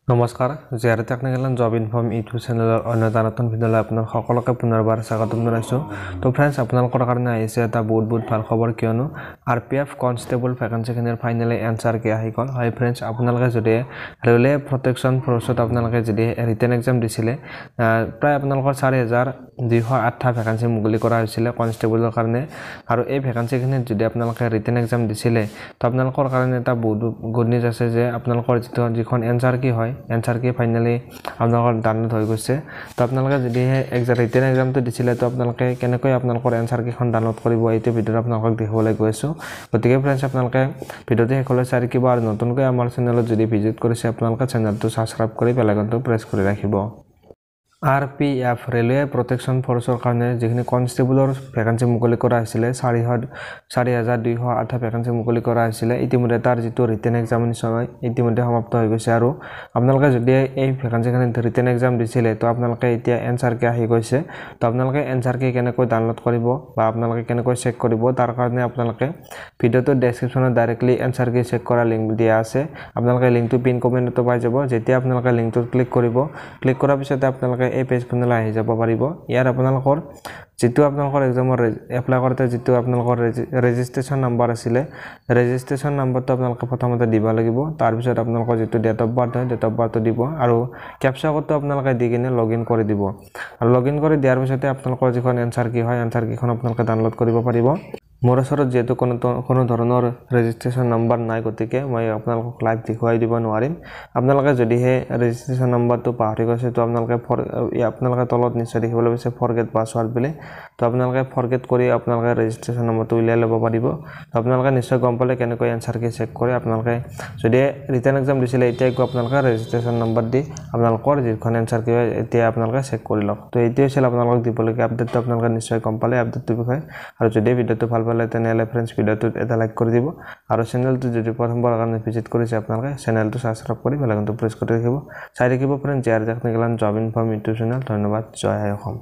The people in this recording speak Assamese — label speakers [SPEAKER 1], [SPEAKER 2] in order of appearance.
[SPEAKER 1] নমস্কাৰ GR technical and job inform YouTube চেনেলৰ অন্য এটা নতুন ভিডিঅ'লৈ আপোনাক সকলোকে পুনৰবাৰ স্বাগতম জনাইছোঁ। তো ফ্ৰেণ্ডছ, আপোনালোকৰ কাৰণে আহিছে এটা বহুত ভাল খবৰ, কিয়নো RPF কনষ্টেবল ভেকেঞ্চিখিনিৰ ফাইনেলি এনচাৰ কি আহি গ'ল। হয় ফ্ৰেণ্ডছ, আপোনালোকে যদি ৰেলৱে প্ৰটেকশ্যন ফ'ৰ্চত আপোনালোকে যদি ৰিটেন এক্সাম দিছিলে, প্ৰায় আপোনালোকৰ 4,208টা ভেকেঞ্চি মুকলি কৰা হৈছিলে কনষ্টেবলৰ কাৰণে। আৰু এই ভেকেঞ্চিখিনিত যদি আপোনালোকে ৰিটেন এক্সাম দিছিলে, তো আপোনালোকৰ কাৰণে এটা বহুত গুড নিউজ আছে যে আপোনালোকৰ যিখন এনচাৰ কি হয়, এনচাৰ কি ফাইনেলি আপোনালোকৰ ডাউনলোড হৈ গৈছে। তো আপোনালোকে যদিহে ৰিটেন এক্সামটো দিছিলে, তো আপোনালোকে কেনেকৈ আপোনালোকৰ এনচাৰ কিখন ডাউনলোড কৰিব, এইটো ভিডিঅ'ত আপোনালোকক দেখাবলৈ গৈ আছোঁ। গতিকে ফ্ৰেণ্ডছ, আপোনালোকে ভিডিঅ'টো শেষলৈ চাই থাকিব আৰু নতুনকৈ আমাৰ চেনেলত যদি ভিজিট কৰিছে, আপোনালোকে চেনেলটো ছাবস্ক্ৰাইব কৰি বেল আইকনটো প্ৰেছ কৰি ৰাখিব। RPF ৰেলৱে প্ৰটেকশ্যন ফ'ৰ্চৰ কাৰণে যিখিনি কনষ্টেবলৰ ভেকেঞ্চি মুকলি কৰা হৈছিলে, 4,208টা ভেকেঞ্চি মুকলি কৰা হৈছিলে, ইতিমধ্যে তাৰ যিটো ৰিটেন এক্সামিনেশ্যন হয় ইতিমধ্যে সমাপ্ত হৈ গৈছে। আৰু আপোনালোকে যদি এই ভেকেঞ্চিখিনিত ৰিটেন এক্সাম দিছিলে, তো আপোনালোকে এতিয়া এনচাৰ কি আহি গৈছে। তো আপোনালোকে এনচাৰ কি কেনেকৈ ডাউনলোড কৰিব বা আপোনালোকে কেনেকৈ চেক কৰিব, তাৰ কাৰণে আপোনালোকে ভিডিঅ'টোৰ ডেছক্ৰিপশ্যনত ডাইৰেক্টলি এনচাৰ কি চেক কৰা লিংক দিয়া আছে। আপোনালোকে লিংকটো পিন কমেণ্টতো পাই যাব। যেতিয়া আপোনালোকে লিংকটোত ক্লিক কৰিব, ক্লিক কৰাৰ পিছতে আপোনালোকে এই পেজখনলৈ আহি যাব পাৰিব। ইয়াৰ আপোনালোকৰ যিটো আপোনালোকৰ এক্সামৰ এপ্লাই কৰোঁতে যিটো আপোনালোকৰ ৰেজিষ্ট্ৰেশ্যন নাম্বাৰ আছিলে, ৰেজিষ্ট্ৰেশ্যন নাম্বাৰটো আপোনালোকে প্ৰথমতে দিব লাগিব। তাৰপিছত আপোনালোকৰ যিটো ডেট অফ বাৰ্থ হয়, ডেট অফ বাৰ্থটো দিব আৰু কেপচা কোডটো আপোনালোকে দি কিনে লগ ইন কৰি দিব। আৰু লগ ইন কৰি দিয়াৰ পিছতে আপোনালোকৰ যিখন এনচাৰ কি হয়, এনচাৰ কিখন আপোনালোকে ডাউনলোড কৰিব পাৰিব। মোৰ ওচৰত যিহেতু কোনো ধৰণৰ ৰেজিষ্ট্ৰেশ্যন নাম্বাৰ নাই, গতিকে মই আপোনালোকক লাইভ দেখুৱাই দিব নোৱাৰিম। আপোনালোকে যদিহে ৰেজিষ্ট্ৰেশ্যন নাম্বাৰটো পাহৰি গৈছে, তো আপোনালোকে তলত নিশ্চয় দেখিবলৈ পাইছে ফৰগেট পাছৱাৰ্ড বুলি। তো আপোনালোকে ফৰগেট কৰি আপোনালোকে ৰেজিষ্ট্ৰেশ্যন নম্বৰটো উলিয়াই ল'ব পাৰিব। তো আপোনালোকে নিশ্চয় গম পালে কেনেকৈ এনচাৰ কি চেক কৰে। আপোনালোকে যদি ৰিটেন এক্সাম দিছিলে, এতিয়া আপোনালোকে ৰেজিষ্ট্ৰেশ্যন নম্বৰ দি আপোনালোকৰ যিখন এনচাৰ কি হয় এতিয়া আপোনালোকে চেক কৰি লওক। তো এইটোৱে আছিল আপোনালোকক দিবলগীয়া আপডেটটো। আপোনালোকে নিশ্চয় গম পালে আপডেটটোৰ বিষয়ে। আৰু যদি ভিডিঅ'টো ভাল পালে তেনেহ'লে ফ্ৰেণ্ডছ ভিডিঅ'টোত এটা লাইক কৰি দিব। আৰু চেনেলটো যদি প্ৰথমবাৰৰ কাৰণে ভিজিট কৰিছে, আপোনালোকে চেনেলটো ছাবস্ক্ৰাইব কৰি বেল আইকনটো প্ৰেছ কৰি ৰাখিব। চাই থাকিব friends GR technical and job inform YouTube channel. ধন্যবাদ। জয় অসম।